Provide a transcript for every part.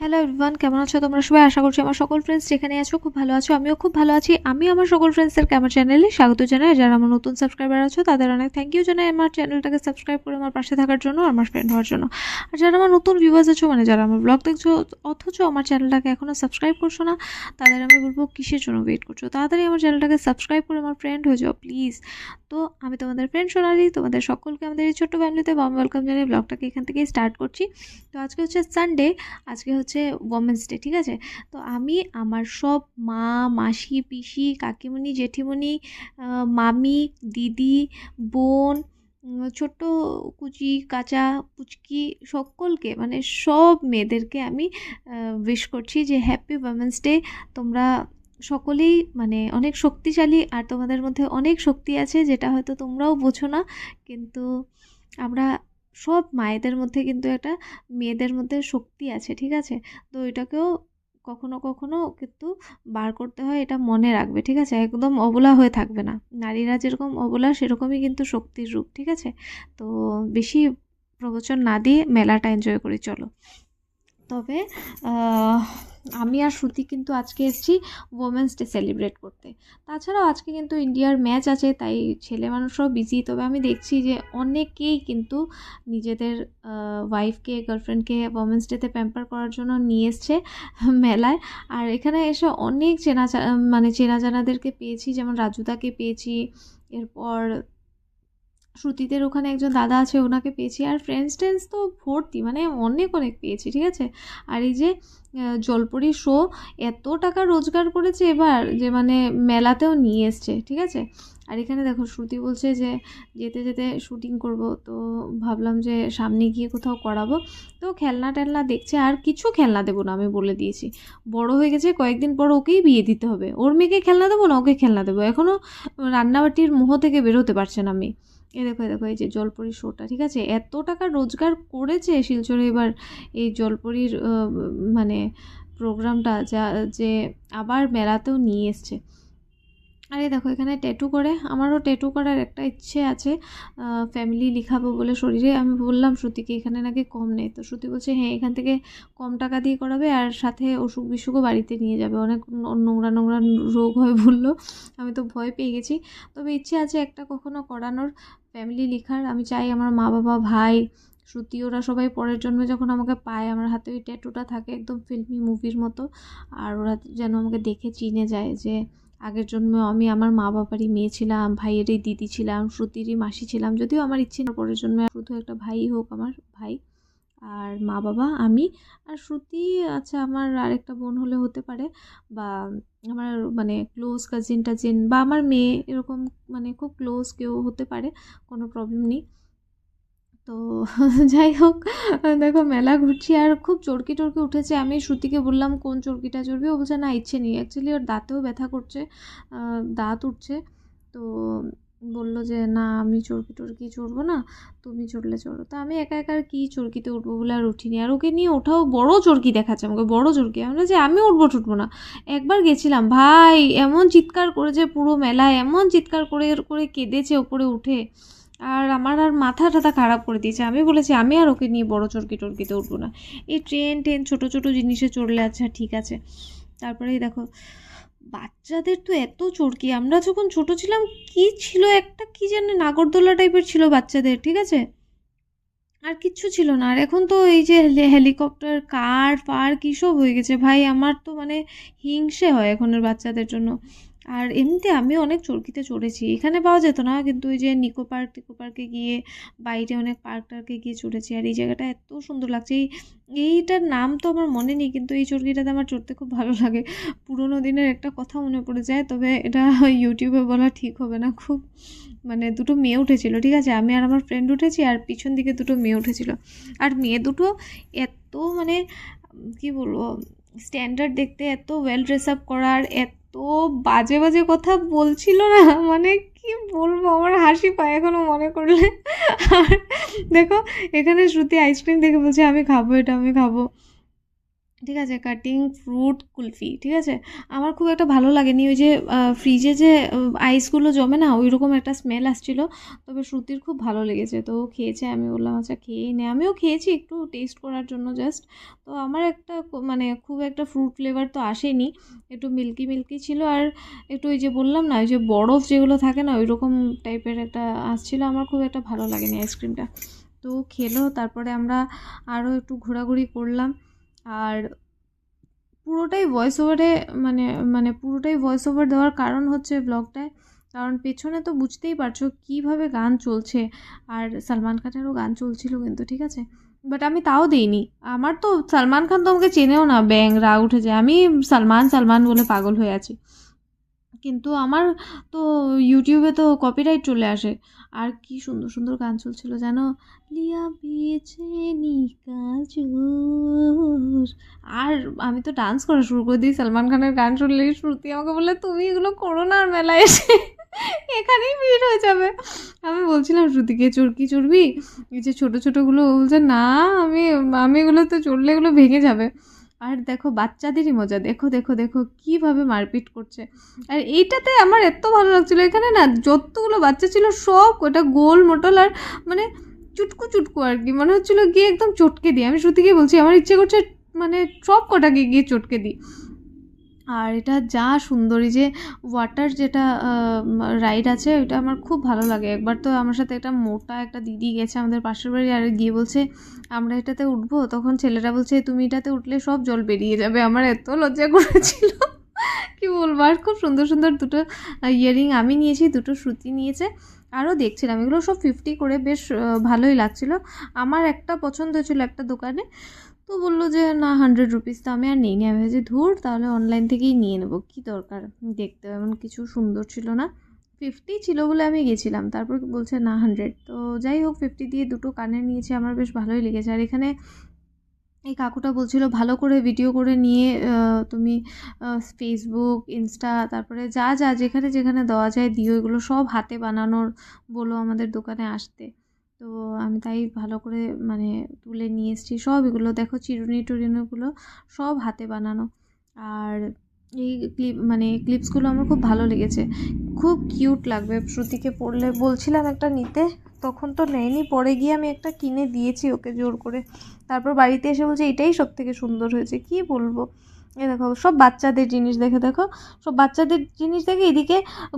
Hello everyone, কেমন আছো তোমরা সবাই? আশা করছি আমার সকল ফ্রেন্ডস যেখানে আছো খুব ভালো আছো। আমিও খুব ভালো আছি। আমি আমার সকল ফ্রেন্ডসদেরকে আমার চ্যানেলে স্বাগত জানাই। যারা আমার নতুন সাবস্ক্রাইবার আছো তাদের অনেক থ্যাংক ইউ জানাই আমার চ্যানেলটাকে সাবস্ক্রাইব করে আমার পাশে থাকার জন্য, আমার ফ্রেন্ড হওয়ার জন্য। আর যারা আমার নতুন ভিউয়ার্স আছো, মানে যারা আমার ব্লগ দেখছো অথচ আমার চ্যানেলটাকে এখনও সাবস্ক্রাইব করছো না, তাদের আমি বলবো কিসের জন্য ওয়েট করছো? তাড়াতাড়ি আমার চ্যানেলটাকে সাবস্ক্রাইব করে আমার ফ্রেন্ড হয়ে যাও প্লিজ। তো আমি তোমাদের ফ্রেন্ড সোনালি, তোমাদের সকলকে আমাদের এই ছোট্ট ফ্যামিলিতে ওয়ার্ম ওয়েলকাম জানিয়ে ব্লগটাকে এখান থেকেই স্টার্ট করছি। তো আজকে হচ্ছে সানডে, আজকে হচ্ছে ওমেন্স ডে, ঠিক আছে? তো আমি আমার সব মা, মাসি, পিসি, কাকিমণি, জেঠিমণি, মামি, দিদি, বোন, ছোট্ট কুচি কাঁচা পুচকি সকলকে, মানে সব মেয়েদেরকে আমি উইশ করছি যে হ্যাপি ওমেন্স ডে। তোমরা সকলেই মানে অনেক শক্তিশালী, আর তোমাদের মধ্যে অনেক শক্তি আছে যেটা হয়তো তোমরাও বোঝো না, কিন্তু আমরা সব মায়েদের মধ্যে কিন্তু একটা মেয়েদের মধ্যে শক্তি আছে, ঠিক আছে? তো এটাকেও কখনো কখনো কিন্তু বার করতে হয়, এটা মনে রাখবে, ঠিক আছে? একদম অবলা হয়ে থাকবে না। নারীরা যেরকম অবলা সেরকমই কিন্তু শক্তির রূপ, ঠিক আছে? তো বেশি প্রবচন না দিয়ে মেলাটা এনজয় করি, চলো। তবে আমি আর শ্রুতি কিন্তু আজকে এসেছি ওমেন্স ডে সেলিব্রেট করতে। তাছাড়াও আজকে কিন্তু ইন্ডিয়ার ম্যাচ আছে, তাই ছেলে মানুষরাও বিজি। তবে আমি দেখছি যে অনেকেই কিন্তু নিজেদের ওয়াইফকে, গার্লফ্রেন্ডকে ওমেন্স ডেতে প্যাম্পার করার জন্য নিয়ে এসছে মেলায়। আর এখানে এসে অনেক মানে চেনা জানাদেরকে পেয়েছি, যেমন রাজুদাকে পেয়েছি, এরপর শ্রুতিদের ওখানে একজন দাদা আছে ওনাকে পেয়েছি, আর ফ্রেন্ডস টেন্স তো ভর্তি, মানে অনেক অনেক পেয়েছি, ঠিক আছে? আর এই যে জলপরি শো এত টাকা রোজগার করেছে এবার, যে মানে মেলাতেও নিয়ে এসছে, ঠিক আছে? আর এখানে দেখো শ্রুতি বলছে যে যেতে যেতে শ্যুটিং করব, তো ভাবলাম যে সামনে গিয়ে কোথাও করাবো। তো খেলনা টেলনা দেখছে, আর কিছু খেলনা দেবো না, আমি বলে দিয়েছি। বড় হয়ে গেছে, কয়েকদিন পর ওকেই বিয়ে দিতে হবে। ওর মেয়েকে খেলনা দেবো না, ওকে খেলনা দেবো। এখনও রান্নাবাটির মোহ থেকে বেরোতে পারছে না মেয়ে। দেখো দেখো, এই যে জলপরীর শোটা, ঠিক আছে? এত টাকা রোজগার করেছে শিলচরে এবার এই জলপরীর মানে প্রোগ্রামটা, যা যে আবার মেলাতেও নিয়ে এসছে। আর এই দেখো এখানে ট্যাটু করে, আমারও ট্যাটু করার একটা ইচ্ছে আছে, ফ্যামিলি লিখাবো বলে শরীরে। আমি বললাম শ্রুতিকে এখানে নাকি কম নেই, তো শ্রুতি বলছে হ্যাঁ এখান থেকে কম টাকা দিয়ে করাবে, আর সাথে অসুখ বিসুখও বাড়িতে নিয়ে যাবে, অনেক নোংরা নোংরা রোগ হয় বললো। আমি তো ভয় পেয়ে গেছি। তবে ইচ্ছে আছে একটা কখনো করানোর, ফ্যামিলি লিখার। আমি চাই আমার মা বাবা, ভাই, শ্রুতি, ওরা সবাই পরের জন্মে যখন আমাকে পায়, আমার হাতে ওই ট্যাটুটা থাকে একদম ফিল্মি মুভির মতো, আর ওরা যেন আমাকে দেখে চিনে যায় যে আগের জন্মে আমি আমার মা বাবারই মেয়ে ছিলাম, ভাইয়েরই দিদি ছিলাম, শ্রুতিরই মাসি ছিলাম। যদিও আমার ইচ্ছে না পরের জন্মে শুধু একটা ভাই হোক, আমার ভাই আর মা বাবা, আমি আর শ্রুতি। আচ্ছা, আমার আরেকটা বোন হলে হতে পারে, বা আমার মানে ক্লোজ কাজিন টাজিন, বা আমার মেয়ে, এরকম মানে খুব ক্লোজ কেউ হতে পারে, কোনো প্রবলেম নেই। তো যাই হোক, দেখো মেলা ঘুরছি আর খুব চরকি টরকি উঠেছে। আমি শ্রুতিকে বললাম কোন চরকিটা চড়বি, ও বলছে না ইচ্ছে নেই। অ্যাকচুয়ালি ওর দাঁতেও ব্যথা করছে, দাঁত উঠছে। তো বললো যে না আমি চরকি টরকি চড়বো না, তুমি চড়লে চড়ো। তো আমি একা একা আর কি চরকিতে উঠবো বলে আর উঠিনি। আর ওকে নিয়ে ওঠাও, বড় চরকি দেখাচ্ছে আমাকে, বড় চরকি। আমরা যে আমি উঠবো টুটবো না। একবার গেছিলাম, ভাই এমন চিৎকার করেছে পুরো মেলায়, এমন চিৎকার করে করে কেঁদেছে ওপরে উঠে, আর আমার আর মাথা টাথা খারাপ করে দিয়েছে। আমি বলেছি আমি আর ওকে নিয়ে বড় চরকি টরকিতে উঠবো না। এই ট্রেন টেন ছোটো ছোটো জিনিসে চড়লে আচ্ছা ঠিক আছে। তারপরেই দেখো বাচ্চাদের তো এত চরকি। আমরা যখন ছোট ছিলাম কি ছিল একটা, কি জানি নাগরদোলা টাইপের ছিল বাচ্চাদের, ঠিক আছে? আর কিচ্ছু ছিল না। আর এখন তো এই যে হেলিকপ্টার, কার ফার কী সব হয়ে গেছে ভাই, আমার তো মানে হিংসে হয় এখনের বাচ্চাদের জন্য। আর এমনিতে আমি অনেক চরকিতে চড়েছি, এখানে পাওয়া যেত না, কিন্তু ওই যে নিকো পার্ক টিকো পার্কে গিয়ে, বাইরে অনেক পার্ক টার্কে গিয়ে চড়েছি। আর এই জায়গাটা এত সুন্দর লাগছে। এইটার নাম তো আমার মনে নেই, কিন্তু এই চরকিটাতে আমার চড়তে খুব ভালো লাগে। পুরোনো দিনের একটা কথা মনে পড়ে যায়, তবে এটা ইউটিউবে বলা ঠিক হবে না খুব। মানে দুটো মেয়ে উঠেছিল, ঠিক আছে? আমি আর আমার ফ্রেন্ড উঠেছি, আর পিছন দিকে দুটো মেয়ে উঠেছিল। আর মেয়ে দুটো এত মানে কি বলবো, স্ট্যান্ডার্ড দেখতে, এত ওয়েল ড্রেস আপ করার, এত বাজে বাজে কথা বলছিল না, মানে কি বলবো, আমার হাসি পায় এখনো মনে করলে। আর দেখো এখানে শ্রুতি আইসক্রিম দেখে বলছে আমি খাবো, এটা আমি খাবো। ঠিক আছে, কাটিং ফ্রুট কুলফি। ঠিক আছে, আমার খুব একটা ভালো লাগেনি, ওই যে ফ্রিজে যে আইসগুলো জমে না, ওই রকম একটা স্মেল আসছিল। তবে শ্রুতির খুব ভালো লেগেছে, তো ও খেয়েছে। আমি বললাম আচ্ছা খেয়েই নে, আমিও খেয়েছি একটু টেস্ট করার জন্য জাস্ট। তো আমার একটা মানে খুব একটা ফ্রুট ফ্লেভার তো আসেনি, একটু মিল্কি মিল্কি ছিল, আর একটু ওই যে বললাম না, ওই যে বরফ যেগুলো থাকে না, ওই রকম টাইপের একটা আসছিলো। আমার খুব একটা ভালো লাগেনি আইসক্রিমটা। তো খেলো, তারপরে আমরা আরও একটু ঘোরাঘুরি করলাম। আর পুরোটাই ভয়েস ওভারে, মানে পুরোটাই ভয়েস ওভার দেওয়ার কারণ হচ্ছে ব্লগটায়, কারণ পেছনে তো বুঝতেই পারছো কীভাবে গান চলছে, আর সালমান খানেরও গান চলছিল কিন্তু, ঠিক আছে। বাট আমি তাও দিইনি, আমার তো সালমান খান তো আমাকে চেনেও না, ব্যাং রাগ উঠে যায়, আমি সালমান সালমান বলে পাগল হয়ে আছি। কিন্তু আমার তো ইউটিউবে তো কপিরাইট চলে আসে। আর কি সুন্দর সুন্দর গান চলছিল জানো, লিয়া বেচেনি কাজর। আর আমি তো ডান্স করা শুরু করে দিই সালমান খানের গান শুনলেই। শ্রুতি আমাকে বলে তুমি এগুলো করো না আর মেলায় এসে, এখানেই ভিড় হয়ে যাবে। আমি বলছিলাম শ্রুতিকে চরকি চড়বি, এই যে ছোটো ছোটোগুলো, বলছে না আমি আমি এগুলোতে চড়লে এগুলো ভেঙে যাবে। আর দেখো বাচ্চাদেরই মজা, দেখো দেখো দেখো কীভাবে মারপিট করছে। আর এইটাতে আমার এত ভালো লাগছিলো, এখানে না যতগুলো বাচ্চা ছিল সব ওটা গোল মোটল, আর মানে চুটকু চুটকু আর কি, মনে হচ্ছিলো গিয়ে একদম চটকে দিই। আমি শ্রুতিকে বলছি আমার ইচ্ছে করছে মানে সব কটাকে গিয়ে চটকে দিই। আর এটা যা সুন্দরী যে ওয়াটার যেটা রাইড আছে, ওইটা আমার খুব ভালো লাগে। একবার তো আমার সাথে একটা মোটা একটা দিদি গেছে আমাদের পাশের বাড়ি, আর গিয়ে বলছে আমরা এটাতে উঠবো, তখন ছেলেরা বলছে তুমি এটাতে উঠলে সব জল বেরিয়ে যাবে। আমার এত লজ্জা করেছিল, কি বলবো। আর খুব সুন্দর সুন্দর দুটো ইয়াররিং আমি নিয়েছি, দুটো শ্রুতি নিয়েছে। আরও দেখছিলাম এগুলো সব 50 করে, বেশ ভালোই লাগছিলো। আমার একটা পছন্দ ছিল একটা দোকানে, তো বললো যে না 100 রুপিস, তো আমি আর নিইনি। আমি ভেবেছি ধুর তাহলে অনলাইন থেকেই নিয়ে নেবো, কী দরকার, দেখতে এমন কিছু সুন্দর ছিল না। 50 ছিল বলে আমি গেছিলাম, তারপর বলছে না 100। তো যাই হোক 50 দিয়ে দুটো কানে নিয়েছি, আমার বেশ ভালোই লেগেছে। আর এখানে এই কাকুটা বলছিল ভালো করে ভিডিও করে নিয়ে তুমি ফেসবুক, ইনস্টা, তারপরে যা যা যেখানে যেখানে দেওয়া যায় দিও, এগুলো সব হাতে বানানোর বলো আমাদের দোকানে আসতে। তো আমি তাই ভালো করে মানে তুলে নিয়ে এসেছি সব। এগুলো দেখো চিরুনি টুরুনিগুলো সব হাতে বানানো। আর এই ক্লিপসগুলো আমার খুব ভালো লেগেছে, খুব কিউট লাগবে শ্রুতিকে পরলে। বলছিলাম একটা নিতে, তখন তো নেয়নি, পরে গিয়ে আমি একটা কিনে দিয়েছি ওকে জোর করে। তারপর বাড়িতে এসে বলছে এটাই সব থেকে সুন্দর হয়েছে। কি বলবো, এ দেখো সব বাচ্চাদের জিনিস, দেখে দেখো সব বাচ্চাদের জিনিস দেখে এদিকে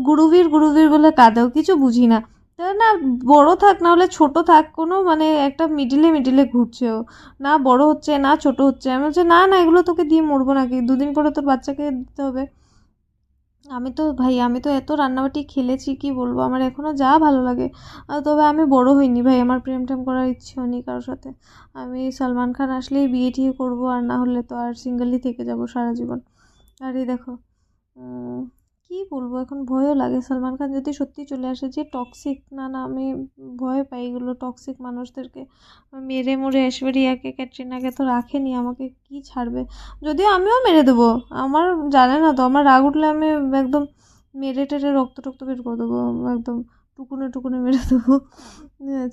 গুরুবীর গুরুবীর বলে কাঁদেও, কিছু বুঝি না। তা না বড় থাক না হলে ছোট থাক, কোনো মানে একটা মিডিলে মিডিলে ঘুরছে ও, না বড় হচ্ছে না ছোট হচ্ছে। আমি বলছি না না এগুলো তোকে দিয়ে মরবো নাকি, 2 দিন পরে তোর বাচ্চাকে দিতে হবে। আমি তো এত রান্নাবাটি খেলেছি, কি বলবো, আমার এখনও যা ভালো লাগে। তবে আমি বড় হইনি ভাই, আমার প্রেম টেম করার ইচ্ছেও নেই কারোর সাথে। আমি সালমান খান আসলেই বিয়ে টিয়ে করবো, আর না হলে তো আর সিঙ্গেলই থেকে যাব সারা জীবন। আর এই দেখো কী বলবো, এখন ভয়ও লাগে সালমান খান যদি সত্যি চলে আসে, যে টক্সিক, না না আমি ভয় পাই এগুলো টক্সিক মানুষদেরকে। মেরে মরে ঐশ্বরিয়াকে, ক্যাটরিনাকে তো রাখেনি, আমাকে কি ছাড়বে। যদিও আমিও মেরে দেবো, আমার জানে না তো, আমার রাগ উঠলে আমি একদম মেরে টেরে রক্ত টক্ত বের করে দেবো, একদম টুকুনে টুকুনে মেরে দেবো।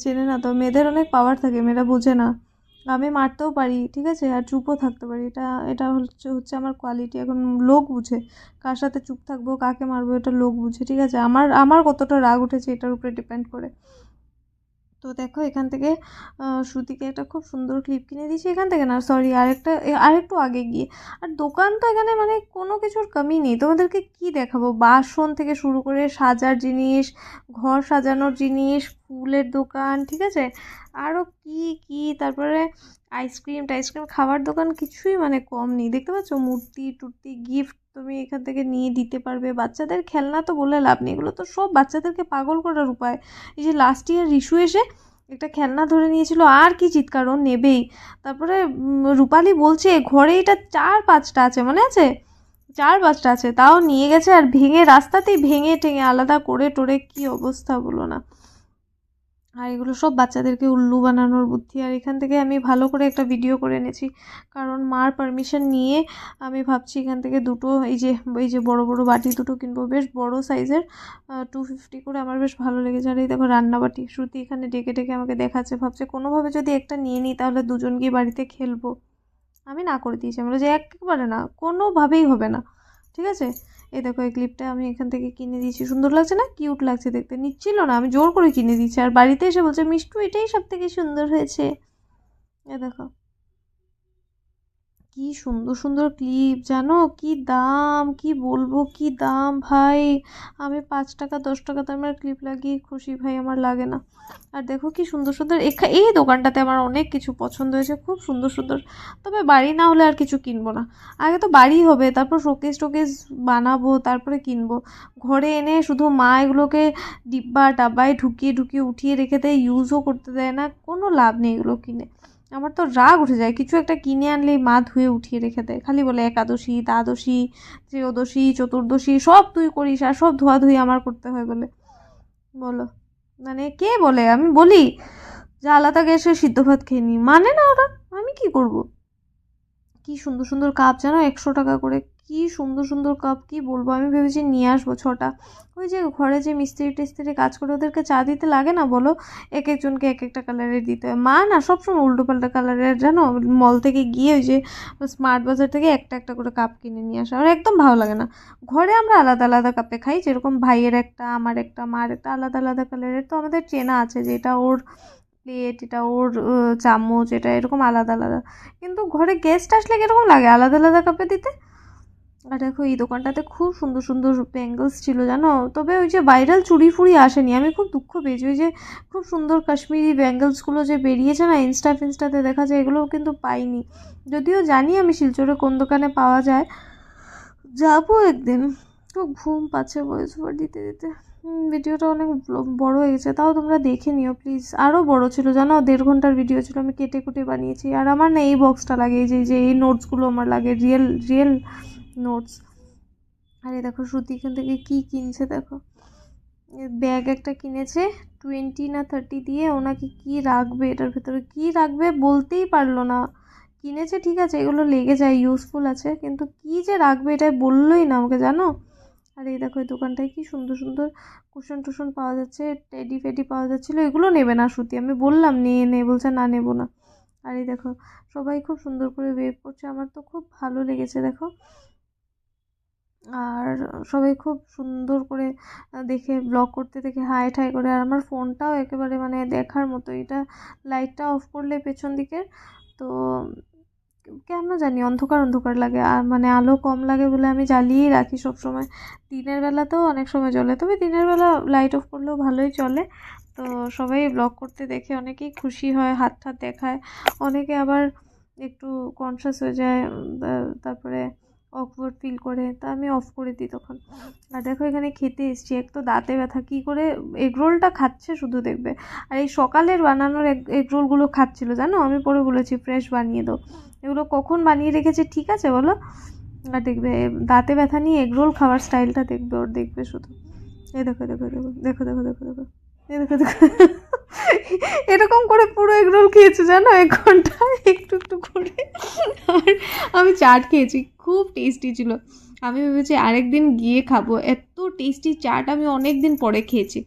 চেনে না তো, মেয়েদের অনেক পাওয়ার থাকে, মেয়েরা বোঝে না। আমি মারতেও পারি, ঠিক আছে, আর চুপও থাকতে পারি, এটা এটা হচ্ছে আমার কোয়ালিটি। এখন লোক বুঝে কার সাথে চুপ থাকবো, কাকে মারবো, এটা লোক বুঝে, ঠিক আছে। আমার আমার কতটা রাগ উঠেছে এটার উপরে ডিপেন্ড করে। তো দেখো এখান থেকে শ্রুতিকে একটা খুব সুন্দর ক্লিপ কিনে দিয়েছি, এখান থেকে না সরি আরেকটু আগে গিয়ে। আর দোকান তো এখানে মানে কোনো কিছুর কমি নেই, তোমাদেরকে কি দেখাবো, বাসন থেকে শুরু করে সাজার জিনিস, ঘর সাজানোর জিনিস, ফুলের দোকান, ঠিক আছে, আরও কি কি, তারপরে আইসক্রিম টাইসক্রিম খাবার দোকান, কিছুই মানে কম নেই। দেখতে পাচ্ছ মূর্তি টুর্তি, গিফট তুমি এখান থেকে নিয়ে দিতে পারবে। বাচ্চাদের খেলনা তো বলে লাভ নেই, এগুলো তো সব বাচ্চাদেরকে পাগল করার উপায়। এই যে লাস্ট ইয়ার রিশু এসে একটা খেলনা ধরে নিয়েছিল, আর কি চিৎকার, ও নেবেই। তারপরে রূপালি বলছে ঘরে এটা 4-5টা আছে, মনে আছে 4-5টা আছে, তাও নিয়ে গেছে, আর ভেঙে রাস্তাতেই ভেঙে টেঙে আলাদা করে টোরে, কি অবস্থা বলো না। আর এগুলো সব বাচ্চাদেরকে উল্লু বানানোর বুদ্ধি। আর এখান থেকে আমি ভালো করে একটা ভিডিও করে এনেছি, কারণ মার পারমিশন নিয়ে আমি ভাবছি এখান থেকে দুটো এই যে বড় বড় বাটি দুটো কিনবো, বেশ বড় সাইজের, 250 করে। আমার বেশ ভালো লেগেছে। আর এই দেখো রান্নাবাটি, শ্রুতি এখানে ডেকে ডেকে আমাকে দেখাচ্ছে, ভাবছে কোনোভাবে যদি একটা নিয়ে নিই তাহলে দুজন গিয়ে বাড়িতে খেলবো। আমি না করে দিয়েছি, আমি বলে যে একেবারে না, কোনোভাবেই হবে না, ঠিক আছে। এই দেখো এই ক্লিপটা আমি এখান থেকে কিনে দিয়েছি, সুন্দর লাগছে না, কিউট লাগছে দেখতে, নিচ্ছিল না, আমি জোর করে কিনে দিয়েছি, আর বাড়িতে এসে বলছে মিষ্টু এটাই সব থেকে সুন্দর হয়েছে। এ দেখো কি সুন্দর সুন্দর ক্লিপ, জানো কি দাম, কি বলবো কি দাম ভাই। আমি 5 টাকা 10 টাকা দামের ক্লিপ লাগিয়ে খুশি ভাই, আমার লাগে না। আর দেখো কি সুন্দর সুন্দর, এই দোকানটাতে আমার অনেক কিছু পছন্দ হয়েছে, খুব সুন্দর সুন্দর। তবে বাড়ি না হলে আর কিছু কিনবো না, আগে তো বাড়ি হবে, তারপর শোকেস টোকেস বানাবো, তারপরে কিনবো। ঘরে এনে শুধু মা এগুলোকে ডিব্বা ডাব্বায় ঢুকিয়ে ঢুকিয়ে উঠিয়ে রেখে দেয়, ইউজও করতে দেয় না, কোনো লাভ নেই এগুলো কিনে। আমার তো রাগ উঠে যায়, কিছু একটা কিনে আনলেই মা ধুয়ে উঠিয়ে রেখে দেয়, খালি বলে একাদশী দ্বাদশী ত্রয়োদশী চতুর্দশী সব তুই করিস, আর সব ধোয়াধুয়ি আমার করতে হয় বলে। বলো, মানে কে বলে, আমি বলি যে আলাদা গ্যাসে সিদ্ধ ভাত খেয়ে নি, মানে না ওরা, আমি কি করব। কি সুন্দর সুন্দর কাপ জানো, 100 টাকা করে, কি সুন্দর সুন্দর কাপ, কি বলবো। আমি ভেবেছি নিয়ে আসবো 6টা। ওই যে ঘরে যে মিস্ত্রি টিস্ত্রি কাজ করে ওদেরকে চা দিতে লাগে না বলো, এক একজনকে এক একটা কালারের দিতে হয়। মা না সবসময় উল্টো পাল্টা কালারের, জানো, মল থেকে গিয়ে ওই যে স্মার্ট বাজার থেকে একটা একটা করে কাপ কিনে নিয়ে আসা, আর একদম ভালো লাগে না। ঘরে আমরা আলাদা আলাদা কাপে খাই, যেরকম ভাইয়ের একটা, আমার একটা, মার একটা, আলাদা আলাদা কালারের, তো আমাদের চেনা আছে যে এটা ওর প্লেট, এটা ওর চামচ, এটা এরকম আলাদা আলাদা। কিন্তু ঘরে গেস্ট আসলে কিরকম লাগে আলাদা আলাদা কাপে দিতে। আর দেখো এই দোকানটাতে খুব সুন্দর সুন্দর ব্যাঙ্গলস ছিল জানো, তবে ওই যে ভাইরাল চুড়ি ফুড়ি আসেনি, আমি খুব দুঃখ পেয়েছি। ওই যে খুব সুন্দর কাশ্মীরি ব্যাঙ্গলসগুলো যে বেরিয়েছে না ফিনস্টাতে দেখা যায়, এগুলোও কিন্তু পাইনি। যদিও জানি আমি শিলচরে কোন দোকানে পাওয়া যায়, যাবো একদিন। খুব ঘুম পাচ্ছে ভয়েস ওভার দিতে দিতে। ভিডিওটা অনেক বড় হয়ে গেছে, তাও তোমরা দেখে নিও প্লিজ। আরও বড় ছিল জানো, 1.5 ঘন্টার ভিডিও ছিল, আমি কেটে কুটে বানিয়েছি। আর আমার না এই বক্সটা লাগে, যে এই নোটসগুলো আমার লাগে, রিয়েল রিয়েল নোটস। আর এই দেখো শ্রুতি এখান থেকে কী কিনছে দেখো, ব্যাগ একটা কিনেছে 20 না 30 দিয়ে, ওনাকে কি রাখবে এটার ভেতরে, কি রাখবে বলতেই পারলো না। কিনেছে ঠিক আছে, এগুলো লেগে যায়, ইউজফুল আছে, কিন্তু কি যে রাখবে এটা বললোই না আমাকে, জানো। আর এই দেখো এই দোকানটায় কি সুন্দর সুন্দর কুশন টুশন পাওয়া যাচ্ছে, টেডি ফেডি পাওয়া যাচ্ছিলো। এগুলো নেবে না শ্রুতি, আমি বললাম নিয়ে নে, বলছে না নেবো না। আর এই দেখো সবাই খুব সুন্দর করে ওয়েভ করছে, আমার তো খুব ভালো লেগেছে দেখো। আর সবাই খুব সুন্দর করে দেখে ব্লগ করতে দেখে হাই ঠাই করে। আর আমার ফোনটাও একেবারে মানে দেখার মতো, এটা লাইটটা অফ করলে পেছন দিকের, তো কেন জানি অন্ধকার অন্ধকার লাগে, আর মানে আলো কম লাগে বলে আমি জ্বালিয়েই রাখি সব সময়। দিনের বেলাতেও অনেক সময় জ্বলে, তবে দিনের বেলা লাইট অফ করলেও ভালোই চলে। তো সবাই ব্লগ করতে দেখে অনেকেই খুশি হয়, হাত ঠাত দেখায়, অনেকে আবার একটু কনসাস হয়ে যায়, তারপরে অকওয়ার্ড ফিল করে, তা আমি অফ করে দিই তখন। আর দেখো এখানে খেতে এসছি, এক তো দাঁতে ব্যথা, কী করে এগরোলটা খাচ্ছে শুধু দেখবে। আর এই সকালের বানানোর এগরোলগুলো খাচ্ছিল জানো, আমি পরে বলেছি ফ্রেশ বানিয়ে দাও, এগুলো কখন বানিয়ে রেখেছে ঠিক আছে বলো। আর দেখবে দাঁতে ব্যথা নিয়ে এগরোল খাওয়ার স্টাইলটা দেখবে ওর, দেখবে শুধু। এই দেখো দেখো দেখো দেখো দেখো দেখো দেখো, এই দেখো দেখো, এরকম করে পুরো এগরোল খেয়েছে জানো 1 ঘন্টা একটু একটু করে। আর আমি চাট খেয়েছি, খুব টেস্টি ছিল। আমি ভেবেছি আরেকদিন গিয়ে খাবো, এত টেস্টি চাট আমি অনেক দিন পরে খেয়েছি।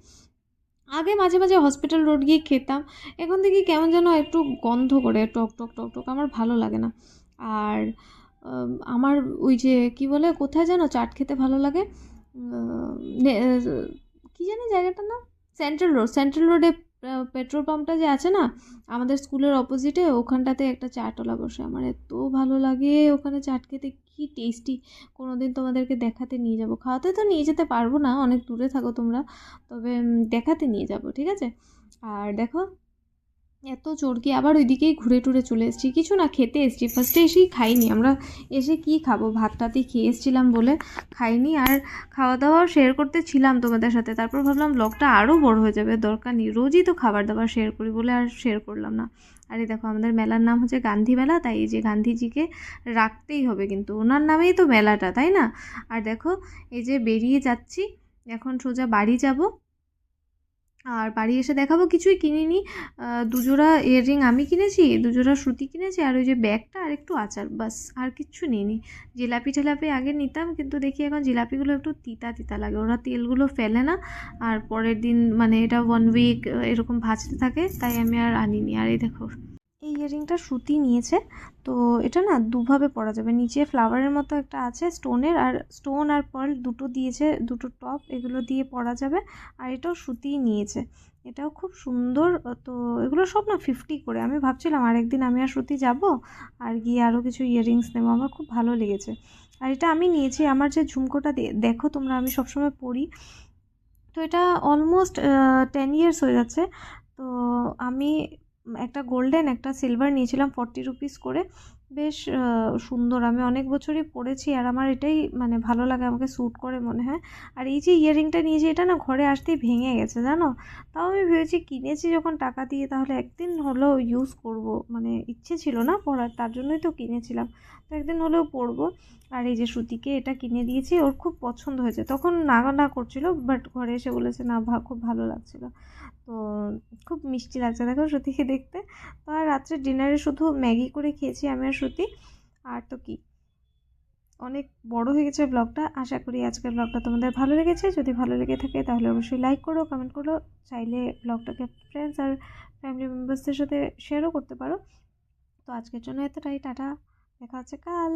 আগে মাঝে মাঝে হসপিটাল রোড গিয়ে খেতাম, এখন থেকে কেমন যেন একটু গন্ধ করে, টক টক টক টক, আমার ভালো লাগে না। আর আমার ওই যে কি বলে, কোথায় যেন চাট খেতে ভালো লাগে, কি জানি জায়গাটার নাম, সেন্ট্রাল রোডে পেট্রোল পাম্পটা যে আছে না আমাদের স্কুলের অপোজিটে, ওখানটাতে একটা চাটওয়ালা বসে, আমার এত ভালো লাগে ওখানে চাট খেতে, কি টেস্টি। কোনো দিন তোমাদেরকে দেখাতে নিয়ে যাব, খাওয়াতে তো নিয়ে যেতে পারবো না, অনেক দূরে থাকো তোমরা, তবে দেখাতে নিয়ে যাব, ঠিক আছে। আর দেখো এত চরকি, আবার ওইদিকেই ঘুরে টুরে চলে এসেছি, কিছু না খেতে এসেছি, ফার্স্টে এসেই খাইনি আমরা, এসে কি খাবো, ভাত টাতেই খেয়ে এসেছিলাম বলে খাইনি। আর খাওয়া দাওয়াও শেয়ার করতে ছিলাম তোমাদের সাথে, তারপর ভাবলাম ব্লগটা আরও বড় হয়ে যাবে, দরকার নেই, রোজই তো খাবার দাবার শেয়ার করি বলে আর শেয়ার করলাম না। আর এই দেখো আমাদের মেলার নাম হচ্ছে গান্ধী মেলা, তাই এই যে গান্ধীজিকে রাখতেই হবে, কিন্তু ওনার নামেই তো মেলাটা, তাই না। আর দেখো এই যে বেরিয়ে যাচ্ছি, এখন সোজা বাড়ি যাব। আর বাড়ি এসে দেখাবো, কিছুই কিনিনি, 2 জোড়া ইয়াররিং আমি কিনেছি, 2 জোড়া শ্রুতি কিনেছি, আর ওই যে ব্যাগটা আর একটু আচার, বাস, আর কিচ্ছু নিইনি। জিলাপি টিলাপি আগে নিতাম, কিন্তু দেখি এখন জিলাপিগুলো একটু তিতা তিতা লাগে, ওরা তেলগুলো ফেলে না, আর পরের দিন মানে এটা 1 উইক এরকম ভাজতে থাকে, তাই আমি আর আনিনি। আর এই দেখো এই ইয়াররিংটা শ্রুতি নিয়েছে। তো এটা না দুভাবে পরা যাবে, নিচে ফ্লাওয়ারের মতো একটা আছে স্টোনের, আর স্টোন আর পার্ল দুটো দিয়েছে, দুটো টপ, এগুলো দিয়ে পরা যাবে। আর এটাও শ্রুতিই নিয়েছে, এটাও খুব সুন্দর। তো এগুলো সব না 50 করে। আমি ভাবছিলাম আরেকদিন আমি আর শ্রুতি যাব আর গিয়ে আরও কিছু ইয়াররিংস নেবো, আমার খুব ভালো লেগেছে। আর এটা আমি নিয়েছি, আমার যে ঝুমকোটা দেখো তোমরা আমি সবসময় পরি, তো এটা অলমোস্ট 10 ইয়ার্স হয়ে যাচ্ছে। তো আমি একটা গোল্ডেন একটা সিলভার নিয়েছিলাম 40 রুপিস করে, বেশ সুন্দর। আমি অনেক বছরই পরেছি আর আমার এটাই মানে ভালো লাগে, আমাকে স্যুট করে মনে হয়। আর এই যে ইয়াররিংটা নিয়েছি এটা না ঘরে আসতেই ভেঙে গেছে জানো। তাও আমি ভেবেছি কিনেছি যখন টাকা দিয়ে তাহলে একদিন হলেও ইউজ করব, মানে ইচ্ছে ছিল না পরার, তার জন্যই তো কিনেছিলাম, তো একদিন হলেও পরবো। আর এই যে শ্রুতিকে এটা কিনে দিয়েছি, ওর খুব পছন্দ হয়েছে, তখন না না করছিল, বাট ঘরে এসে বলেছে না খুব ভালো লাগছিলো। তো খুব মিষ্টি লাগছে দেখো শ্রুতিকে দেখতে। তো আর রাত্রে ডিনারে শুধু ম্যাগি করে খেয়েছি আমি আর শ্রুতি, আর তো কি। অনেক বড় হয়ে গেছে ব্লগটা, আশা করি আজকের ব্লগটা তোমাদের ভালো লেগেছে। যদি ভালো লেগে থাকে তাহলে অবশ্যই লাইক করো, কমেন্ট করো, চাইলে ব্লগটাকে ফ্রেন্ডস আর ফ্যামিলি মেম্বার্সদের সাথে শেয়ারও করতে পারো। তো আজকের জন্য এতটাই, টাটা, দেখা হচ্ছে কাল।